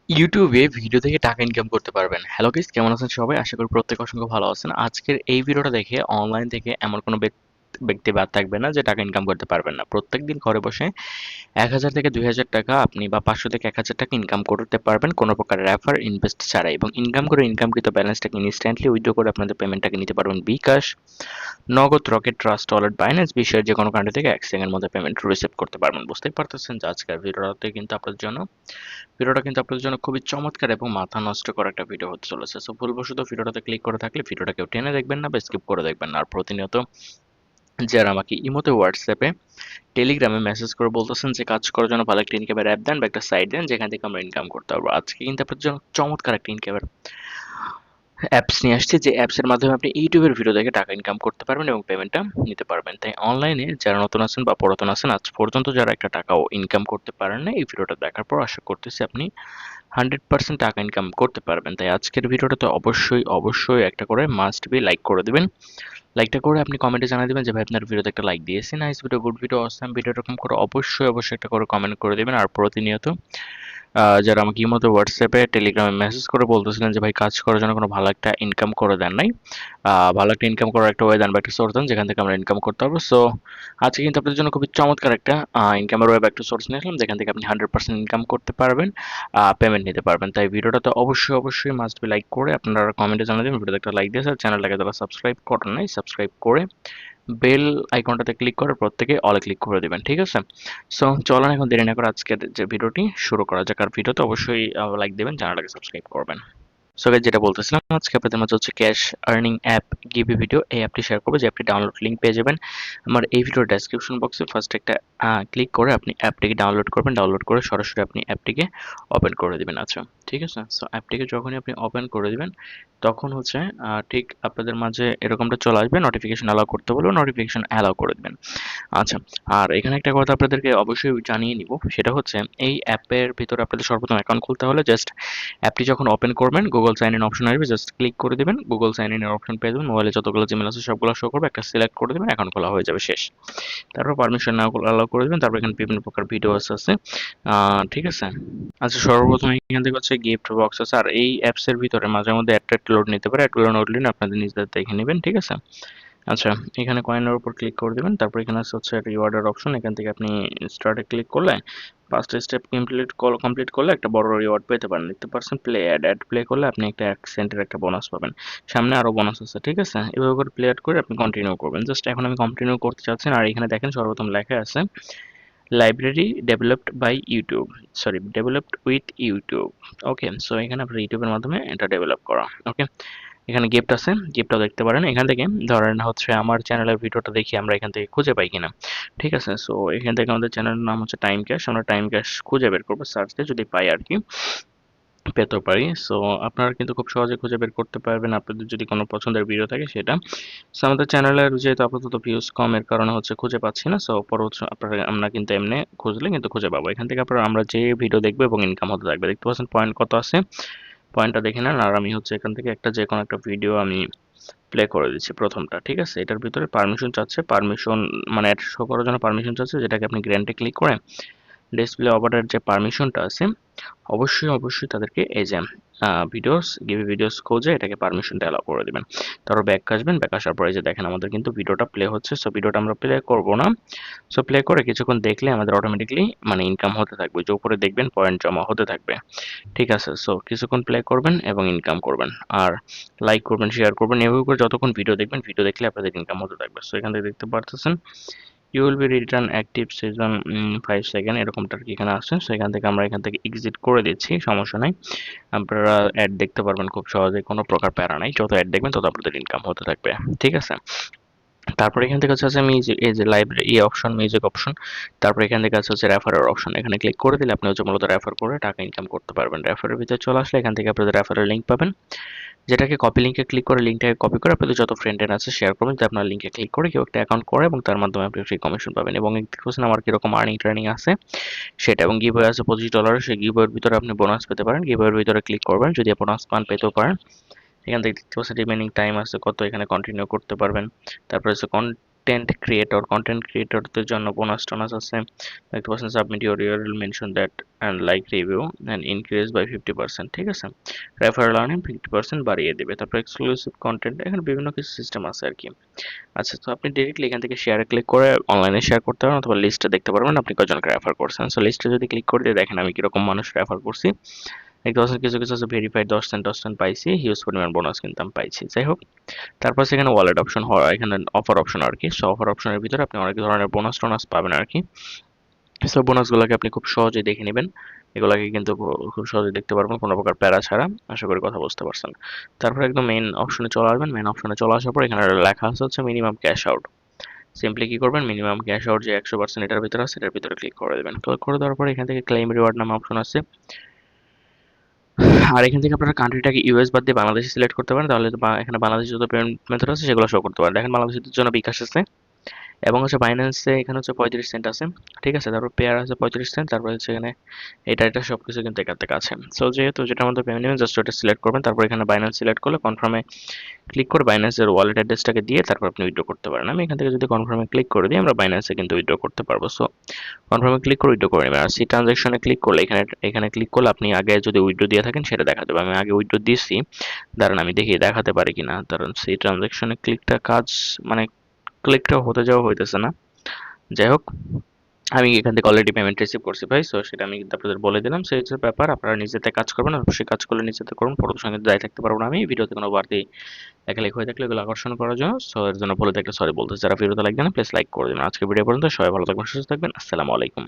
ইউটিউবে ভিডিও থেকে টাকা ইনকাম করতে পারবেন। হ্যালো গাইস, কেমন আছেন সবাই? আশা করি প্রত্যেকে অসংখ্য ভালো আছেন। আজকের এই ভিডিওটা দেখে অনলাইন থেকে এমন কোনো ব্যক্তি বাদ থাকবে না যে টাকা ইনকাম করতে পারবেন না। প্রত্যেকদিন ঘরে বসে ১,০০০ থেকে ২,০০০ টাকা আপনি বা ৫০০ থেকে ১,০০০ টাকা ইনকাম করতে পারবেন কোনো প্রকার রেফার ইনভেস্ট ছাড়াই, এবং ইনকাম করে ইনকামকৃত ব্যালেন্সটাকে ইনস্ট্যান্টলি উইথড্র করে আপনাদের পেমেন্টটাকে নিতে পারবেন বিকাশ, নগদ, রকেট, ট্রাস্ট ওয়ালেট, বাইন্যান্স বিশ্বের যে কোনো কান্ট্রি থেকে ১ সেকেন্ডের মধ্যে পেমেন্ট রিসিভ করতে পারবেন। বুঝতেই পারতেছেন যে আজকের ভিডিওটা কিন্তু আপনাদের জন্য খুবই চমৎকার এবং মাথা নষ্ট করা একটা ভিডিও হতে চলেছে। সো ভুলবশত ভিডিওটাতে ক্লিক করে থাকলে ভিডিওটা কেউ টেনে দেখবেন না বা স্কিপ করে দেখবেন না। আর প্রতিনিয়ত যারা আমাকে ইমোতে, হোয়াটসঅ্যাপে, টেলিগ্রামে মেসেজ করে বলতেছেন যে কাজ করার জন্য ভালো একটা ইনকামের অ্যাপ দেন বা একটা সাইট দেন যেখান থেকে আমরা ইনকাম করতে পারবো। আজকে কিন্তু আপনাদের জন্য চমৎকার একটা ইনকামের অ্যাপস নিয়ে আসছি, যে অ্যাপসের মাধ্যমে আপনি ইউটিউবের ভিডিও দেখে টাকা ইনকাম করতে পারবেন এবং পেমেন্টটা নিতে পারবেন। তাই অনলাইনে যারা নতুন আছেন বা পুরাতন আছেন, আজ পর্যন্ত যারা একটা টাকাও ইনকাম করতে পারেন না, এই ভিডিওটা দেখার পর আশা করতেছি আপনি 100% টাকা ইনকাম করতে পারবেন। তাই আজকের ভিডিওটাতে অবশ্যই একটা করে মাস্ট বি লাইক করে দিবেন। লাইকটা করে আপনি কমেন্টে জানিয়ে দিবেন যে ভাই আপনার ভিডিওতে একটা লাইক দিয়েছি, nice video, good video, awesome video, এরকম করে অবশ্যই একটা করে কমেন্ট করে দিবেন। আর প্রতিনিয়ত যারা আমাকে ইমোতে, হোয়াটসঅ্যাপে, টেলিগ্রামে মেসেজ করে বলতেছিলেন যে ভাই কাজ করার জন্য কোনো ভালো একটা ইনকাম করে দেন নাই, ভালো একটা ইনকাম করার একটা ওয়ে দেন বা একটা সোর্স দেন যেখান থেকে আমরা ইনকাম করতে পারবো। সো আজকে কিন্তু আপনাদের জন্য খুবই চমৎকার একটা ইনকামের ওয়েব একটা সোর্স নিয়ে আসলাম যেখান থেকে আপনি 100% ইনকাম করতে পারবেন, পেমেন্ট নিতে পারবেন। তাই ভিডিওটাতে অবশ্যই মাস্ট বি লাইক করে আপনারা কমেন্টে জানিয়ে দেবেন ভিডিওতে একটা লাইক দিয়েছে। আর চ্যানেলটাকে যারা সাবস্ক্রাইব করেন নাই, সাবস্ক্রাইব করে বেল আইকনটাতে ক্লিক করে প্রত্যেকে অলে ক্লিক করে দিবেন, ঠিক আছে? সো চলেন এখন দেরি না করে আজকের যে ভিডিওটি শুরু করা যাক। আর ভিডিওতে অবশ্যই লাইক দেবেন, চ্যানেলটাকে সাবস্ক্রাইব করবেন। সো গাইস, যেটা বলতেছিলাম, আজকে আপনাদের মাঝে হচ্ছে ক্যাশ আর্নিং অ্যাপ গিভি ভিডিও, এই অ্যাপটি শেয়ার করবো। যে অ্যাপটি ডাউনলোড লিঙ্ক পেয়ে যাবেন আমার এই ভিডিওর ডেসক্রিপশন বক্সে। ফার্স্ট একটা ক্লিক করে আপনি অ্যাপটিকে ডাউনলোড করবেন। ডাউনলোড করে সরাসরি আপনি অ্যাপটিকে ওপেন করে দিবেন। আচ্ছা, ঠিক আছে। সো অ্যাপটিকে যখনই আপনি ওপেন করে দিবেন তখন হচ্ছে ঠিক আপনাদের মাঝে এরকমটা চলে আসবে, নোটিফিকেশন অ্যালাউ করতে বলবো, নোটিফিকেশন অ্যালাউ করে দিবেন। আচ্ছা, আর এখানে একটা কথা আপনাদেরকে অবশ্যই জানিয়ে নিব, সেটা হচ্ছে এই অ্যাপের ভিতরে আপনাদের সর্বপ্রথম অ্যাকাউন্ট খুলতে হলে জাস্ট অ্যাপটি যখন ওপেন করবেন গুগল সাইন ইন অপশন আসবে, জাস্ট ক্লিক করে দিবেন। গুগল সাইন ইন এর অপশন পেয়ে যাবেন। মোবাইলে যতগুলো জিমেল আছে সবগুলো শো করবে, একটা সিলেক্ট করে দিবেন, অ্যাকাউন্ট খোলা হয়ে যাবে, শেষ। তারপর পারমিশন নাও অ্যালাউ করে দিবেন। তারপর এখানে বিভিন্ন প্রকার ভিডিওস আছে, ঠিক আছে। আচ্ছা, সর্বপ্রথম এখান থেকে হচ্ছে গিফট বক্স আছে। আর এই অ্যাপস এর ভিতরে মাঝে মধ্যে অ্যাড লোড নিতে পারে, অ্যাড লোড নিলে আপনাদের নিজেদের দেখে নেবেন, ঠিক আছে। আচ্ছা, এখানে কয়েনের উপর ক্লিক করে দিবেন। তারপর এখানে আছে হচ্ছে রিওয়ার্ডের অপশন। এখান থেকে আপনি স্টার্টে ক্লিক করলে 5টা স্টেপ কমপ্লিট করলে একটা বড় রিওয়ার্ড পেতে পারেন। দেখতে পাচ্ছেন প্লে অ্যাড প্লে করলে আপনি একটা 1 সেন্টের একটা বোনাস পাবেন। সামনে আরো বোনাস আছে, ঠিক আছে। এভাবে করে প্লে অ্যাড করে আপনি কন্টিনিউ করবেন। জাস্ট এখন আমি কন্টিনিউ করতে চাচ্ছি না। আর এখানে দেখেন সর্বপ্রথম লেখা আছে library developed by YouTube, sorry developed with YouTube. Okay, so এখানে আপনার ইউটিউবের মাধ্যমে এটা ডেভেলপ করা। ওকে, এখানে গিফট আছে, গিফটটাও দেখতে পারেন। এখান থেকে ধরেন হচ্ছে আমার চ্যানেলের ভিডিওটা দেখি আমরা এখান থেকে খুঁজে পাই কিনা, ঠিক আছে। সো এখান থেকে আমাদের চ্যানেলের নাম হচ্ছে টাইম ক্যাশ, আমরা টাইম ক্যাশ খুঁজে বের করবো সার্চ দিয়ে, যদি পাই আর কি, পেতে পারি। সো আপনারা কিন্তু খুব সহজে খুঁজে বের করতে পারবেন আপনাদের যদি কোনো পছন্দের ভিডিও থাকে সেটা। সো আমাদের চ্যানেলের যেহেতু আপাতত ভিউজ কম, এর কারণে হচ্ছে খুঁজে পাচ্ছি না। সো পরবর্তী আপনারা আমরা কিন্তু এমনি খুঁজলে কিন্তু খুঁজে পাবো। এখান থেকে আপনারা আমরা যে ভিডিও দেখবো এবং ইনকাম হতে থাকবে। দেখতে পাচ্ছেন পয়েন্ট কত আছে, পয়েন্টটা দেখে নেন। আর আমি হচ্ছে এখান থেকে একটা যে কোনো একটা ভিডিও আমি প্লে করে দিচ্ছি প্রথমটা, ঠিক আছে। এটার ভিতরে পারমিশন চাচ্ছে, পারমিশন মানে অ্যাড শো করার জন্য পারমিশন চাচ্ছে, যেটাকে আপনি গ্র্যান্টে ক্লিক করে ডিসপ্লে অপারেটর যে পারমিশনটা আছে অবশ্যই তাদেরকে এই যে গিভ ভিডিওস খোঁজে এটাকে পারমিশনটা অ্যালাউ করে দিবেন। তারপর ব্যাক আসবেন, ব্যাক আসার পরে যে দেখেন আমাদের কিন্তু ভিডিওটা প্লে হচ্ছে। সো ভিডিওটা আমরা প্লে করব না। সো প্লে করে কিছুক্ষণ দেখলে আমাদের অটোমেটিকলি মানে ইনকাম হতে থাকবে, যে উপরে দেখবেন পয়েন্ট জমা হতে থাকবে, ঠিক আছে। সো কিছুক্ষণ প্লে করবেন এবং ইনকাম করবেন। আর লাইক করবেন, শেয়ার করবেন, এভাবে করে যতক্ষণ ভিডিও দেখবেন, ভিডিও দেখলে আপনাদের ইনকাম হতে থাকবে। সো এখান থেকে দেখতে পারতেছেন you will be return active season 5 second, এরকমটা আর কি এখানে আসছে। সো এখান থেকে এক্সিট করে দিচ্ছি, সমস্যা নাই। আপনারা অ্যাড দেখতে পারবেন খুব সহজে, কোনো প্রকার প্যারা নাই। যত অ্যাড দেখবেন তত আপনাদের ইনকাম হতে থাকবে, ঠিক আছে। তারপর এখান থেকে হচ্ছে মিউজিক, এই যে লাইব্রেরি এই অপশন, মিউজিক অপশন। তারপর এখান থেকে হচ্ছে রেফারের অপশন। এখানে ক্লিক করে দিলে আপনি হচ্ছে মূলত রেফার করে টাকা ইনকাম করতে পারবেন। রেফারের ভিতরে চলে আসলে এখান থেকে আপনাদের রেফারের লিঙ্ক পাবেন, যেটাকে কপি লিঙ্কে ক্লিক করে লিঙ্কটাকে কপি করে আপনাদের যত ফ্রেন্ডের আছে শেয়ার করবেন, যাতে আপনার লিঙ্কে ক্লিক করে কেউ একটা অ্যাকাউন্ট করে এবং তার মাধ্যমে আপনি ফ্রি কমিশন পাবেন। এবং দেখতে পাচ্ছেন আমার কিরকম ট্রেনিং আছে সেটা, এবং গিভওয়ে আছে $25। সেই গিভওয়ের ভিতরে আপনি বোনাস পেতে পারেন। গিভওয়ের ভিতরে ক্লিক করবেন, যদি বোনাস পান পেতেও পারেন। এখান থেকে দেখতে পাচ্ছেন রিমেনিং টাইম আছে কত, এখানে কন্টিনিউ করতে পারবেন। তারপরে হচ্ছে কন্টেন্ট ক্রিয়েটরদের জন্য বোনাস টোনাস আছে দেখতে পাচ্ছেন। Submit your URL mention that and like review and increase by 50%, ঠিক আছে। রেফারেল আর্নিং 50% বাড়িয়ে দেবে। তারপর এক্সক্লুসিভ কন্টেন্ট, এখানে বিভিন্ন কিছু সিস্টেম আছে আর কি। আচ্ছা, তো আপনি ডিরেক্টলি এখান থেকে শেয়ারে ক্লিক করে অনলাইনে শেয়ার করতে পারেন অথবা লিস্টে দেখতে পারবেন আপনি কয়জনকে রেফার করছেন। সো লিস্টে যদি ক্লিক করে দিয়ে দেখেন আমি কিরকম মানুষ রেফার করছি, দেখতে পাচ্ছেন কিছু কিছু আছে ভেরিফাইড 10 সেন্ট পাইছি, হিউজ পরিমাণ বোনাস কিন্তু আমি পাইছি। যাই হোক, তারপর সেখানে ওয়ালেট অপশন হওয়া, এখানে অফার অপশন আর কি। সো অফার অপশনের ভিতরে আপনি অনেক ধরনের বোনাস টোনাস পাবেন আর কি। সো বোনাসগুলোকে আপনি খুব সহজেই দেখে নেবেন, এগুলাকে কিন্তু খুব সহজেই দেখতে পারবেন কোনো প্রকার প্যারা ছাড়া। আশা করি কথা বুঝতে পারছেন। তারপর একদম মেইন অপশনে চলে আসবেন। মেইন অপশনে চলে আসার পর এখানে লেখা আছে হচ্ছে মিনিমাম ক্যাশ আউট। সিম্পলি কি করবেন, মিনিমাম ক্যাশ আউট যে 100% এটার ভিতরে আছে এটার ভিতরে ক্লিক করে দেবেন। ক্লিক করে দেওয়ার পর এখান থেকে ক্লেম রিওয়ার্ড নামে অপশন আছে। আর এখান থেকে আপনারা কান্ট্রিটাকে ইউএস বাদ দিয়ে বাংলাদেশে সিলেক্ট করতে পারেন, তাহলে এখানে বাংলাদেশে যত পেমেন্ট মেথড আছে সেগুলো শো করতে পারেন। দেখেন বাংলাদেশের জন্য বিকাশ আছে এবং হচ্ছে বাইন্যান্সে এখানে হচ্ছে 35 সেন্ট আছে, ঠিক আছে। তারপর পেয়ার আছে 35 সেন্ট, তারপর হচ্ছে এখানে এটা সব কিছু কিন্তু এখান থেকে আছে। সো যেহেতু যেটার মধ্যে পেমেন্ট নেবেন জাস্ট ওটা সিলেক্ট করবেন, তারপর এখানে বাইন্যান্স সিলেক্ট করলে কনফার্মে ক্লিক করে বাইন্যান্সের ওয়ালেট অ্যাড্রেসটাকে দিয়ে তারপর আপনি উইথড্র করতে পারেন। আমি এখান থেকে যদি কনফার্মে ক্লিক করে দিই আমরা বাইন্যান্সে কিন্তু উইথড্র করতে পারবো। সো কনফার্মে ক্লিক করে উইথড্র করে নেবেন। আর সি ট্রানজ্যাকশনে ক্লিক করলে এখানে এখানে ক্লিক করলে আপনি আগে যদি উইথড্র দিয়ে থাকেন সেটা দেখা যাবে। আমি আগে উইথড্র দিয়েছি, দাঁড়ান আমি দেখি দেখাতে পারি কিনা। কারণ সি ট্রানজ্যাকশনে ক্লিকটা কাজ মানে ক্লিকটা হতে যাওয়া হইতেছে না। যাই হোক, আমি এখান থেকে অলরেডি পেমেন্ট রিসিভ করছি ভাই। সো সেটা আমি কিন্তু আপনাদের বলে দিলাম। সেই হচ্ছে ব্যাপার, আপনারা নিজেতে কাজ করবেন, অবশ্যই কাজ করলে নিজেতে করুন। পড়ার সঙ্গে দায়ী থাকতে পারবো না আমি। ভিডিওতে কোনো বাড়তি লেখালেখি হয়ে থাকলে এগুলো আকর্ষণ করার জন্য, সো এর জন্য বলে থাকলে সরি বলতে। যারা ভিডিওতে লাইক দেন প্লিজ লাইক করে দিন। আজকে ভিডিও পর্যন্ত, সবাই ভালো থাকবেন, সুস্থ থাকবেন। আসসালামু আলাইকুম।